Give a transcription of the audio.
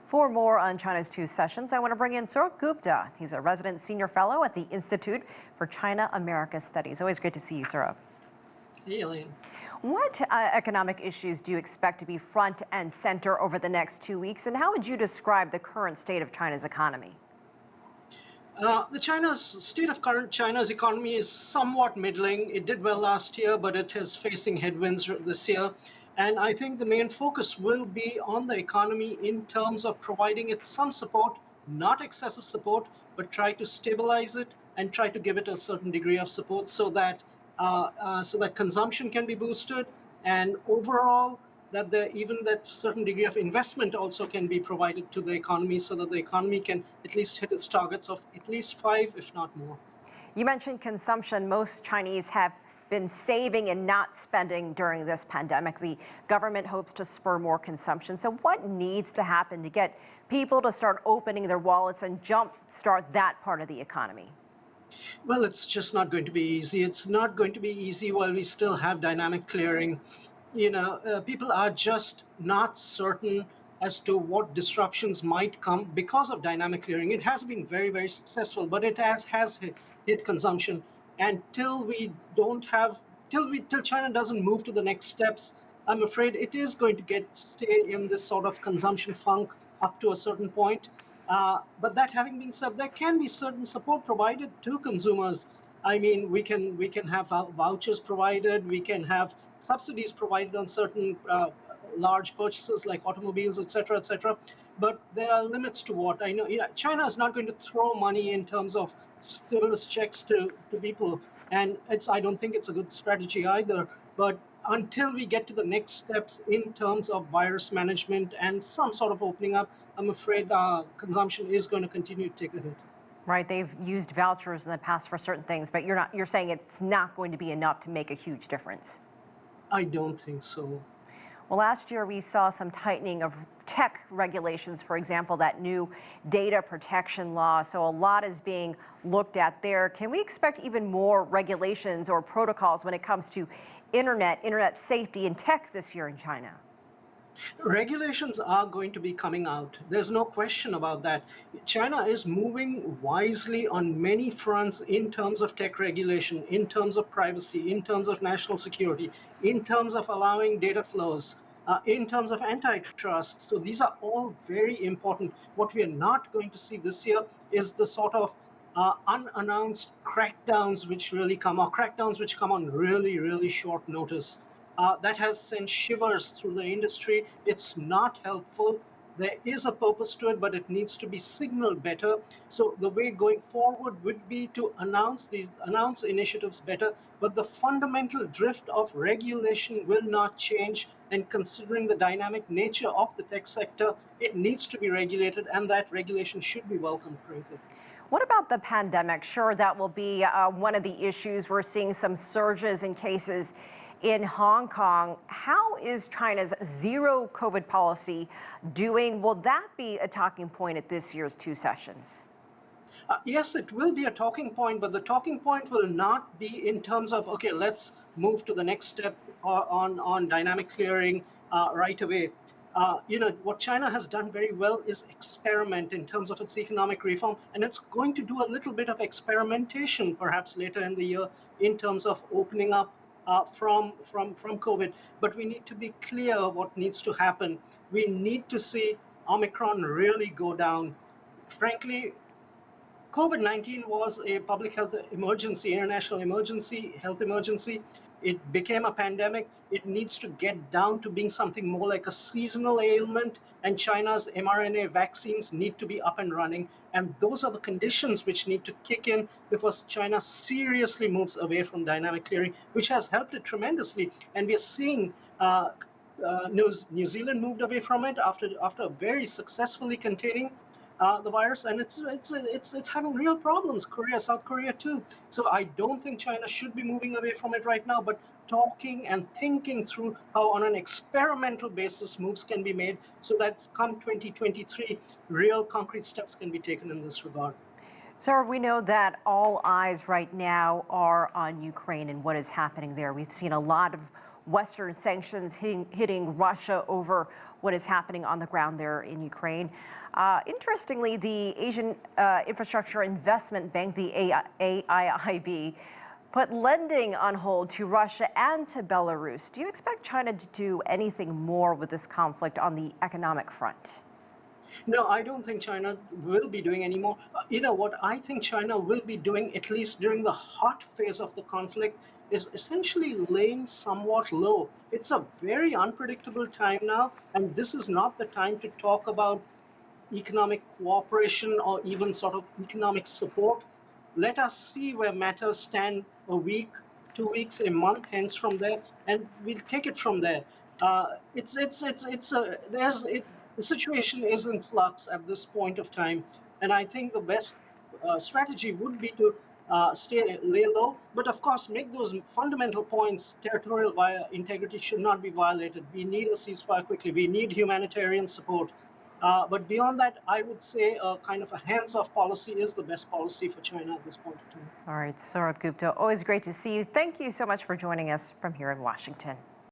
For more on China's two sessions, I want to bring in Sourabh Gupta. He's a resident senior fellow at the Institute for China-America Studies. Always great to see you, Sourabh. Hey, Elaine. What economic issues do you expect to be front and center over the next 2 weeks, and how would you describe the current state of China's economy? China's economy is somewhat middling. It did well last year, but it is facing headwinds this year. And I think the main focus will be on the economy in terms of providing it some support, not excessive support, but try to stabilize it and try to give it a certain degree of support so that consumption can be boosted and overall that certain degree of investment also can be provided to the economy so that the economy can at least hit its targets of at least 5, if not more. You mentioned consumption. Most Chinese have been saving and not spending during this pandemic. The government hopes to spur more consumption. So what needs to happen to get people to start opening their wallets and jumpstart that part of the economy? Well, it's just not going to be easy. It's not going to be easy while we still have dynamic clearing. People are just not certain as to what disruptions might come because of dynamic clearing. It has been very, very successful, but it has hit consumption. And till China doesn't move to the next steps, I'm afraid it is going to stay in this sort of consumption funk up to a certain point. But that having been said, there can be certain support provided to consumers. I mean, we can have vouchers provided, we can have subsidies provided on certain large purchases like automobiles, etc., etc. But there are limits to what I know. China is not going to throw money in terms of stimulus checks to people, and I don't think it's a good strategy either. But until we get to the next steps in terms of virus management and some sort of opening up, I'm afraid consumption is going to continue to take a hit. Right, they've used vouchers in the past for certain things, but you're saying it's not going to be enough to make a huge difference. I don't think so. Well, last year we saw some tightening of tech regulations, for example, that new data protection law. So a lot is being looked at there. Can we expect even more regulations or protocols when it comes to internet safety and tech this year in China? Regulations are going to be coming out. There's no question about that. China is moving wisely on many fronts in terms of tech regulation, in terms of privacy, in terms of national security, in terms of allowing data flows, in terms of antitrust. So these are all very important. What we are not going to see this year is the sort of unannounced crackdowns which come on really, really short notice. That has sent shivers through the industry. It's not helpful. There is a purpose to it, but it needs to be signaled better. So the way going forward would be to announce initiatives better, but the fundamental drift of regulation will not change. And considering the dynamic nature of the tech sector, it needs to be regulated, and that regulation should be welcomed, frankly. What about the pandemic? Sure, that will be one of the issues. We're seeing some surges in cases in Hong Kong. How is China's zero COVID policy doing? Will that be a talking point at this year's two sessions? Yes, it will be a talking point, but the talking point will not be in terms of, okay, let's move to the next step on dynamic clearing right away. What China has done very well is experiment in terms of its economic reform, and it's going to do a little bit of experimentation perhaps later in the year in terms of opening up from COVID. But we need to be clear what needs to happen. We need to see Omicron really go down. Frankly, COVID-19 was a public health emergency, international emergency, health emergency. It became a pandemic. It needs to get down to being something more like a seasonal ailment, and China's mRNA vaccines need to be up and running. And those are the conditions which need to kick in before China seriously moves away from dynamic clearing, which has helped it tremendously. And we are seeing New Zealand moved away from it after very successfully containing the virus, and it's having real problems. South Korea too. So I don't think China should be moving away from it right now, but talking and thinking through how on an experimental basis moves can be made so that come 2023, real concrete steps can be taken in this regard. So we know that all eyes right now are on Ukraine and what is happening there. We've seen a lot of Western sanctions hitting Russia over what is happening on the ground there in Ukraine. Interestingly, the Asian Infrastructure Investment Bank, the AIIB, put lending on hold to Russia and to Belarus. Do you expect China to do anything more with this conflict on the economic front? No, I don't think China will be doing any more. What I think China will be doing, at least during the hot phase of the conflict, is essentially laying somewhat low. It's a very unpredictable time now, and this is not the time to talk about economic cooperation or even sort of economic support. Let us see where matters stand a week, 2 weeks, a month hence from there, and we'll take it from there. The situation is in flux at this point of time, and I think the best strategy would be to lay low, but of course make those fundamental points. Territorial integrity should not be violated. We need a ceasefire quickly. We need humanitarian support. But beyond that, I would say kind of a hands-off policy is the best policy for China at this point in time. All right, Sourabh Gupta, always great to see you. Thank you so much for joining us from here in Washington.